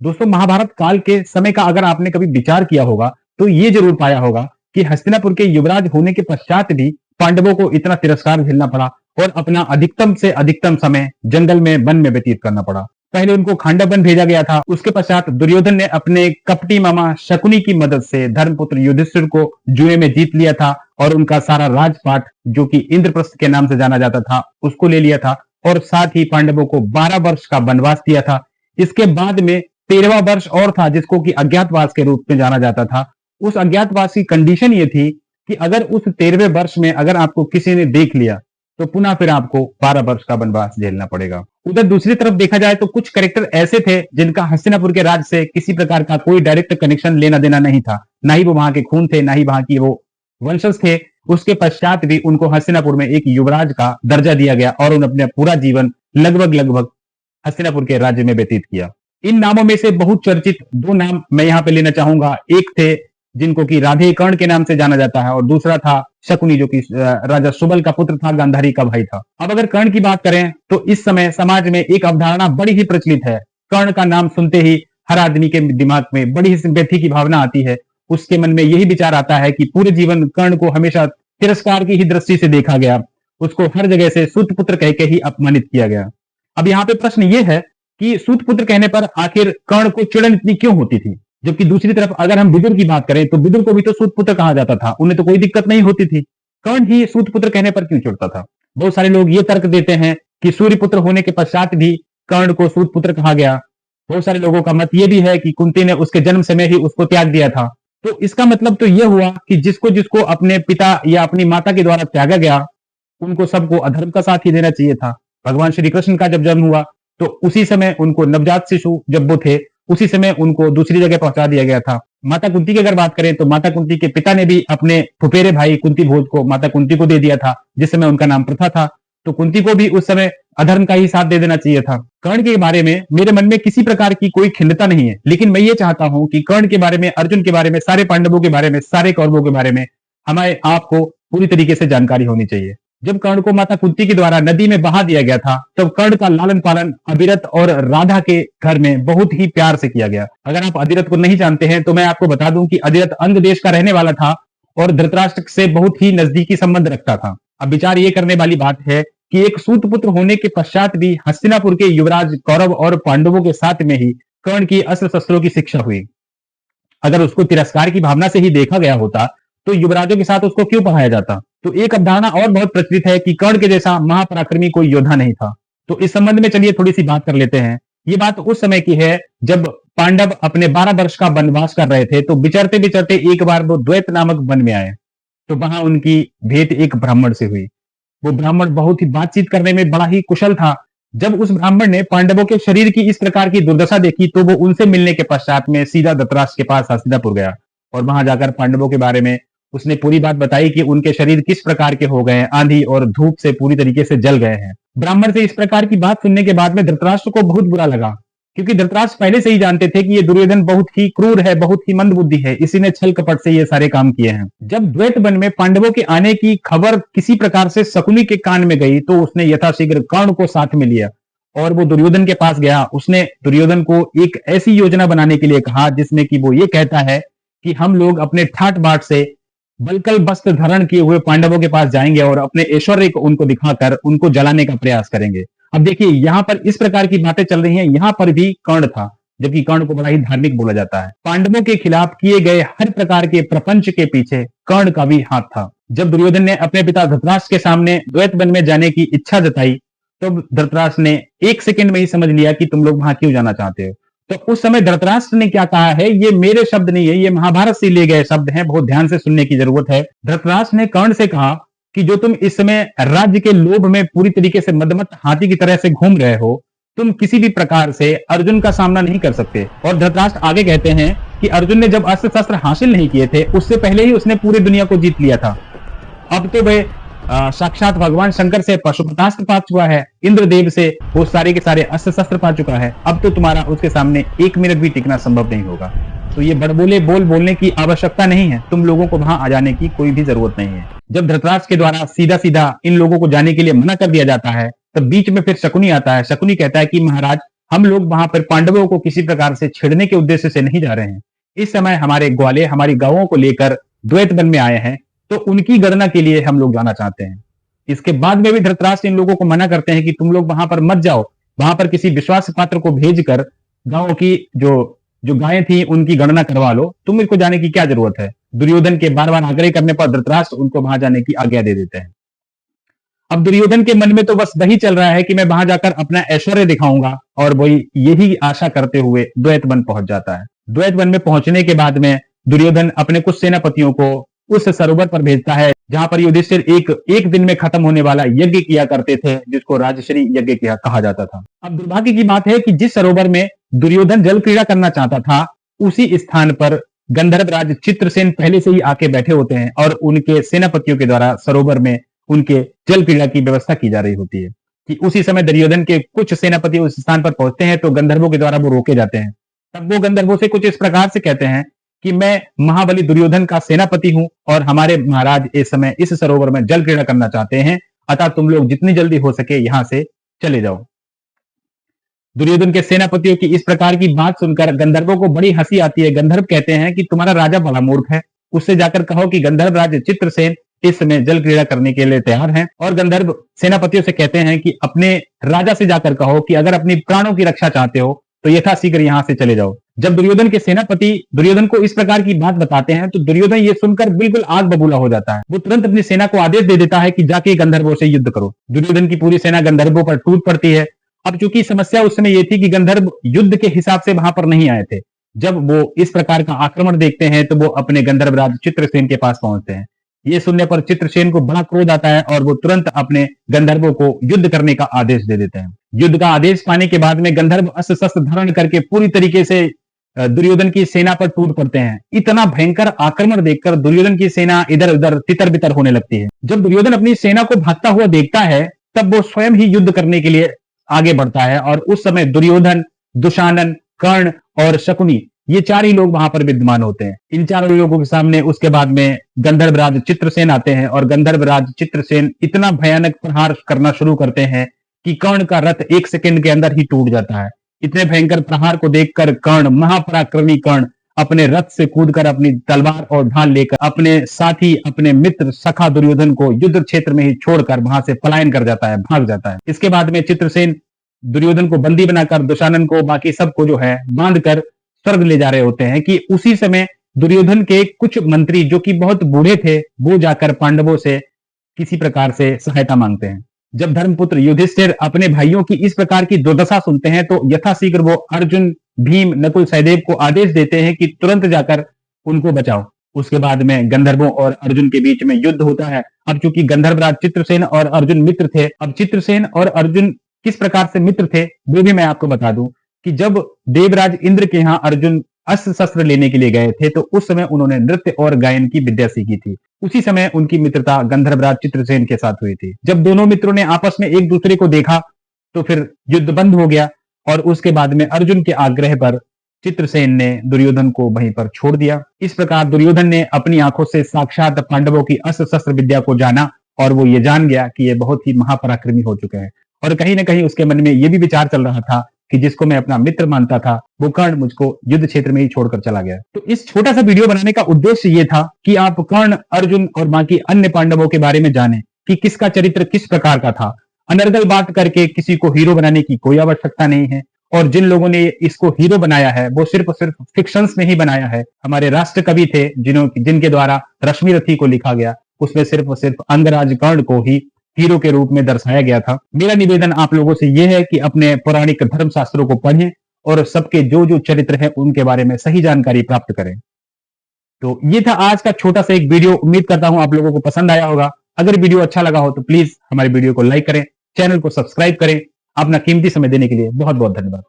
दोस्तों, महाभारत काल के समय का अगर आपने कभी विचार किया होगा, तो ये ज़रूर पाया होगा कि हस्तिनापुर के युवराज होने के पश्चात भी पांडवों को इतना तिरस्कार झेलना पड़ा और अपना अधिकतम से अधिकतम समय जंगल में, वन में व्यतीत करना पड़ा। पहले उनको खांडव वन भेजा गया था, उसके पश्चात दुर्योधन ने अपने कपटी मामा शकुनी की मदद से धर्मपुत्र युधिष्ठिर को जुए में जीत लिया था और उनका सारा राजपाट, जो कि इंद्रप्रस्थ के नाम से जाना जाता था, उसको ले लिया था और साथ ही पांडवों को 12 वर्ष का वनवास दिया था। इसके बाद में 13वां वर्ष और था, जिसको कि अज्ञातवास के रूप में जाना जाता था। उस अज्ञातवास की कंडीशन ये थी कि अगर उस 13वें वर्ष में अगर आपको किसी ने देख लिया, तो पुनः फिर आपको 12 वर्ष का वनवास झेलना पड़ेगा। उधर दूसरी तरफ देखा जाए तो कुछ कैरेक्टर ऐसे थे जिनका हस्तिनापुर के राज से किसी प्रकार का कोई डायरेक्ट कनेक्शन लेना देना नहीं था। ना ही वो वहां के खून थे, ना ही वहां की वो वंशज थे। उसके पश्चात भी उनको हस्तिनापुर में एक युवराज का दर्जा दिया गया और उन्होंने अपना पूरा जीवन लगभग हस्तिनापुर के राज्य में व्यतीत किया। इन नामों में से बहुत चर्चित दो नाम मैं यहाँ पे लेना चाहूंगा। एक थे जिनको कि राधे कर्ण के नाम से जाना जाता है और दूसरा था शकुनी, जो कि राजा सुबल का पुत्र था, गांधारी का भाई था। अब अगर कर्ण की बात करें तो इस समय समाज में एक अवधारणा बड़ी ही प्रचलित है। कर्ण का नाम सुनते ही हर आदमी के दिमाग में बड़ी ही सिंपैथी की भावना आती है। उसके मन में यही विचार आता है कि पूरे जीवन कर्ण को हमेशा तिरस्कार की ही दृष्टि से देखा गया, उसको हर जगह से सूत पुत्र कह के ही अपमानित किया गया। अब यहाँ पे प्रश्न ये है कि सूत पुत्र कहने पर आखिर कर्ण को चिड़न इतनी क्यों होती थी? जबकि दूसरी तरफ अगर हम विदुर की बात करें तो विदुर को भी तो सूत पुत्र कहा जाता था, उन्हें तो कोई दिक्कत नहीं होती थी। कर्ण ही सूत पुत्र कहने पर क्यों चिढ़ता था? बहुत सारे लोग ये तर्क देते हैं कि सूर्य पुत्र होने के पश्चात भी कर्ण को सूत पुत्र कहा गया। बहुत सारे लोगों का मत ये भी है कि कुंती ने उसके जन्म समय ही उसको त्याग दिया था। तो इसका मतलब तो यह हुआ कि जिसको जिसको अपने पिता या अपनी माता के द्वारा त्यागा गया, उनको सबको अधर्म का साथ ही देना चाहिए था। भगवान श्री कृष्ण का जब जन्म हुआ तो उसी समय उनको, नवजात शिशु जब वो थे, उसी समय उनको दूसरी जगह पहुंचा दिया गया था। माता कुंती की अगर बात करें तो माता कुंती के पिता ने भी अपने फुफेरे भाई कुंती भोज को माता कुंती को दे दिया था, जिस समय उनका नाम प्रथा था। तो कुंती को भी उस समय अधर्म का ही साथ दे देना चाहिए था। कर्ण के बारे में मेरे मन में किसी प्रकार की कोई खिन्नता नहीं है, लेकिन मैं ये चाहता हूं कि कर्ण के बारे में, अर्जुन के बारे में, सारे पांडवों के बारे में, सारे कौरवों के बारे में हमारे आपको पूरी तरीके से जानकारी होनी चाहिए। जब कर्ण को माता कुंती के द्वारा नदी में बहा दिया गया था, तब कर्ण का लालन पालन अभिरथ और राधा के घर में बहुत ही प्यार से किया गया। अगर आप अधिरथ को नहीं जानते हैं तो मैं आपको बता दूं कि अधिरथ अंग देश का रहने वाला था और धृतराष्ट्र से बहुत ही नजदीकी संबंध रखता था। अब विचार ये करने वाली बात है कि एक सूत पुत्र होने के पश्चात भी हस्तिनापुर के युवराज कौरव और पांडवों के साथ में ही कर्ण की अस्त्र शस्त्रों की शिक्षा हुई। अगर उसको तिरस्कार की भावना से ही देखा गया होता तो युवराजों के साथ उसको क्यों पढ़ाया जाता? तो एक अवधारणा और बहुत प्रचलित है कि कर्ण के जैसा महापराक्रमी कोई योद्धा नहीं था। तो इस संबंध में चलिए थोड़ी सी बात कर लेते हैं। ये बात उस समय की है जब पांडव अपने 12 वर्ष का वनवास कर रहे थे, तो विचरते विचरते एक बार वो द्वैत नामक वन में आए। तो वहां उनकी भेंट एक ब्राह्मण से हुई। वो ब्राह्मण बहुत ही बातचीत करने में बड़ा ही कुशल था। जब उस ब्राह्मण ने पांडवों के शरीर की इस प्रकार की दुर्दशा देखी तो वो उनसे मिलने के पश्चात में सीधा धृतराष्ट्र के पास हस्तिनापुर गया और वहां जाकर पांडवों के बारे में उसने पूरी बात बताई कि उनके शरीर किस प्रकार के हो गए हैं, आंधी और धूप से पूरी तरीके से जल गए हैं। ब्राह्मण से इस प्रकार की बात सुनने के बाद में धृतराष्ट्र को बहुत बुरा लगा, क्योंकि धृतराष्ट्र पहले से ही जानते थे कि ये दुर्योधन बहुत ही क्रूर है, बहुत ही मंदबुद्धि है, इसी ने छल कपट से ये सारे काम किए हैं। जब द्वैत वन में पांडवों के आने की खबर किसी प्रकार से शकुनी के कान में गई तो उसने यथाशीघ्र कर्ण को साथ में लिया और वो दुर्योधन के पास गया। उसने दुर्योधन को एक ऐसी योजना बनाने के लिए कहा जिसमें कि वो ये कहता है कि हम लोग अपने ठाट बाट से बलकल वस्त्र धारण किए हुए पांडवों के पास जाएंगे और अपने ऐश्वर्य को उनको दिखाकर उनको जलाने का प्रयास करेंगे। अब देखिए, यहाँ पर इस प्रकार की बातें चल रही हैं। यहाँ पर भी कर्ण था, जबकि कर्ण को बड़ा ही धार्मिक बोला जाता है। पांडवों के खिलाफ किए गए हर प्रकार के प्रपंच के पीछे कर्ण का भी हाथ था। जब दुर्योधन ने अपने पिता धृतराष्ट्र के सामने द्वैत वन में जाने की इच्छा जताई तो धृतराष्ट्र ने एक सेकंड में ही समझ लिया कि तुम लोग वहां क्यों जाना चाहते हो। तो उस समय धृतराष्ट्र ने क्या कहा है, ये मेरे शब्द नहीं है, ये महाभारत से लिए गए शब्द हैं, बहुत ध्यान से सुनने की जरूरत है। धृतराष्ट्र ने कर्ण से कहा कि जो तुम इस समय राज्य के लोभ में पूरी तरीके से मदमत हाथी की तरह से घूम रहे हो, तुम किसी भी प्रकार से अर्जुन का सामना नहीं कर सकते। और धृतराष्ट्र आगे कहते हैं कि अर्जुन ने जब अस्त्र शस्त्र हासिल नहीं किए थे उससे पहले ही उसने पूरी दुनिया को जीत लिया था। अब तो वह साक्षात भगवान शंकर से पशुपतास्त्र पा चुका है, इंद्रदेव से वो सारे के सारे अस्त्र शस्त्र पा चुका है। अब तो तुम्हारा उसके सामने एक मिनट भी टिकना संभव नहीं होगा। तो ये बड़बोले बोलने की आवश्यकता नहीं है, तुम लोगों को वहां आ जाने की कोई भी जरूरत नहीं है। जब धृतराष्ट्र के द्वारा सीधा सीधा इन लोगों को जाने के लिए मना कर दिया जाता है, तब बीच में फिर शकुनी आता है। शकुनी कहता है कि महाराज, हम लोग वहां पर पांडवों को किसी प्रकार से छेड़ने के उद्देश्य से नहीं जा रहे हैं। इस समय हमारे ग्वाले हमारी गांवों को लेकर द्वैत वन में आए हैं, तो उनकी गणना के लिए हम लोग जाना चाहते हैं। इसके बाद में भी धृतराष्ट्र इन लोगों को मना करते हैं कि तुम लोग वहां पर मत जाओ, वहां पर किसी विश्वास पात्र को भेजकर गांव की जो जो गायें थी उनकी गणना करवा लो, तुम इनको जाने की क्या जरूरत है। दुर्योधन के बार बार आग्रह करने पर धृतराष्ट्र उनको वहां जाने की आज्ञा दे देते हैं। अब दुर्योधन के मन में तो बस वही चल रहा है कि मैं वहां जाकर अपना ऐश्वर्य दिखाऊंगा, और वही यही आशा करते हुए द्वैत वन पहुंच जाता है। द्वैत वन में पहुंचने के बाद में दुर्योधन अपने कुछ सेनापतियों को उस सरोवर पर भेजता है जहां पर युधिष्ठिर एक दिन में खत्म होने वाला यज्ञ किया करते थे, जिसको राजश्री यज्ञ कहा जाता था। अब दुर्भाग्य की बात है कि जिस सरोवर में दुर्योधन जल क्रीड़ा करना चाहता था, उसी स्थान पर गंधर्वराज चित्रसेन पहले से ही आके बैठे होते हैं और उनके सेनापतियों के द्वारा सरोवर में उनके जल क्रीड़ा की व्यवस्था की जा रही होती है। कि उसी समय दुर्योधन के कुछ सेनापति उस स्थान पर पहुंचते हैं तो गंधर्वों के द्वारा वो रोके जाते हैं। तब वो गंधर्वों से कुछ इस प्रकार से कहते हैं कि मैं महाबली दुर्योधन का सेनापति हूं और हमारे महाराज इस समय इस सरोवर में जल क्रीड़ा करना चाहते हैं, अतः तुम लोग जितनी जल्दी हो सके यहां से चले जाओ। दुर्योधन के सेनापतियों की इस प्रकार की बात सुनकर गंधर्वों को बड़ी हंसी आती है। गंधर्व कहते हैं कि तुम्हारा राजा बड़ा मूर्ख है, उससे जाकर कहो कि गंधर्व राज चित्रसेन इस समय जल क्रीड़ा करने के लिए तैयार हैं। और गंधर्व सेनापतियों से कहते हैं कि अपने राजा से जाकर कहो कि अगर अपनी प्राणों की रक्षा चाहते हो तो यथाशीघ्र यहां से चले जाओ। जब दुर्योधन के सेनापति दुर्योधन को इस प्रकार की बात बताते हैं तो दुर्योधन ये सुनकर बिल्कुल आग बबूला हो जाता है। वो तुरंत अपनी सेना को आदेश दे देता है कि जाके गंधर्वों से युद्ध करो। दुर्योधन की पूरी सेना गंधर्वों पर टूट पड़ती है। अब चूंकि समस्या उस समय ये थी कि गंधर्व युद्ध के हिसाब से वहां पर नहीं आए थे। जब वो इस प्रकार का आक्रमण देखते हैं तो वो अपने गंधर्वराज चित्रसेन के पास पहुंचते हैं। ये सुनने पर चित्रसेन को बड़ा क्रोध आता है और वो तुरंत अपने गंधर्वों को युद्ध करने का आदेश दे देते हैं। युद्ध का आदेश पाने के बाद में गंधर्व अस्त्र शस्त्र धारण करके पूरी तरीके से दुर्योधन की सेना पर टूट पड़ते हैं। इतना भयंकर आक्रमण देखकर दुर्योधन की सेना इधर उधर तितर बितर होने लगती है। जब दुर्योधन अपनी सेना को भागता हुआ देखता है तब वो स्वयं ही युद्ध करने के लिए आगे बढ़ता है। और उस समय दुर्योधन, दुशानन, कर्ण और शकुनी ये चार ही लोग वहां पर विद्यमान होते हैं। इन चारों लोगों के सामने उसके बाद में गंधर्वराज चित्रसेन आते हैं और गंधर्वराज चित्रसेन इतना भयानक प्रहार करना शुरू करते हैं कि कर्ण का रथ 1 सेकंड के अंदर ही टूट जाता है। इतने भयंकर प्रहार को देखकर कर्ण, महापराक्रमी कर्ण, अपने रथ से कूदकर अपनी तलवार और ढाल लेकर अपने साथी, अपने मित्र सखा दुर्योधन को युद्ध क्षेत्र में ही छोड़कर वहां से पलायन कर जाता है, भाग जाता है। इसके बाद में चित्रसेन दुर्योधन को बंदी बनाकर दुशानन को, बाकी सबको जो है बांध कर स्वर्ग ले जा रहे होते हैं कि उसी समय दुर्योधन के कुछ मंत्री जो कि बहुत बूढ़े थे वो जाकर पांडवों से किसी प्रकार से सहायता मांगते हैं। जब धर्मपुत्र युधिष्ठिर अपने भाइयों की इस प्रकार की दुर्दशा सुनते हैं तो यथाशीघ्र वो अर्जुन, भीम, नकुल, सहदेव को आदेश देते हैं कि तुरंत जाकर उनको बचाओ। उसके बाद में गंधर्वों और अर्जुन के बीच में युद्ध होता है। अब चूंकि गंधर्वराज चित्रसेन और अर्जुन मित्र थे, अब चित्रसेन और अर्जुन किस प्रकार से मित्र थे वो भी मैं आपको बता दूं कि जब देवराज इंद्र के यहाँ अर्जुन अस्त्र शस्त्र लेने के लिए गए थे तो उस समय उन्होंने नृत्य और गायन की विद्या सीखी थी। उसी समय उनकी मित्रता गंधर्वराज चित्रसेन के साथ हुई थी। जब दोनों मित्रों ने आपस में एक दूसरे को देखा तो फिर युद्ध बंद हो गया और उसके बाद में अर्जुन के आग्रह पर चित्रसेन ने दुर्योधन को वहीं पर छोड़ दिया। इस प्रकार दुर्योधन ने अपनी आंखों से साक्षात पांडवों की अस्त्र शस्त्र विद्या को जाना और वो ये जान गया कि ये बहुत ही महापराक्रमी हो चुके हैं। और कहीं ना कहीं उसके मन में ये भी विचार चल रहा था कि जिसको मैं अपना मित्र मानता था वो कर्ण मुझको युद्ध क्षेत्र में ही छोड़कर चला गया। तो इस छोटा सा वीडियो बनाने का उद्देश्य ये था कि आप कर्ण, अर्जुन और बाकी अन्य पांडवों के बारे में जानें कि किसका चरित्र किस प्रकार का था। अनर्गल बात करके किसी को हीरो बनाने की कोई आवश्यकता नहीं है और जिन लोगों ने इसको हीरो बनाया है वो सिर्फ फिक्शंस में ही बनाया है। हमारे राष्ट्र कवि थे जिनके द्वारा रश्मिरथी को लिखा गया, उसमें सिर्फ अंगराज कर्ण को ही हीरो के रूप में दर्शाया गया था। मेरा निवेदन आप लोगों से यह है कि अपने पौराणिक धर्म शास्त्रों को पढ़ें और सबके जो जो चरित्र है उनके बारे में सही जानकारी प्राप्त करें। तो ये था आज का छोटा सा एक वीडियो। उम्मीद करता हूं आप लोगों को पसंद आया होगा। अगर वीडियो अच्छा लगा हो तो प्लीज हमारे वीडियो को लाइक करें, चैनल को सब्सक्राइब करें। अपना कीमती समय देने के लिए बहुत बहुत धन्यवाद।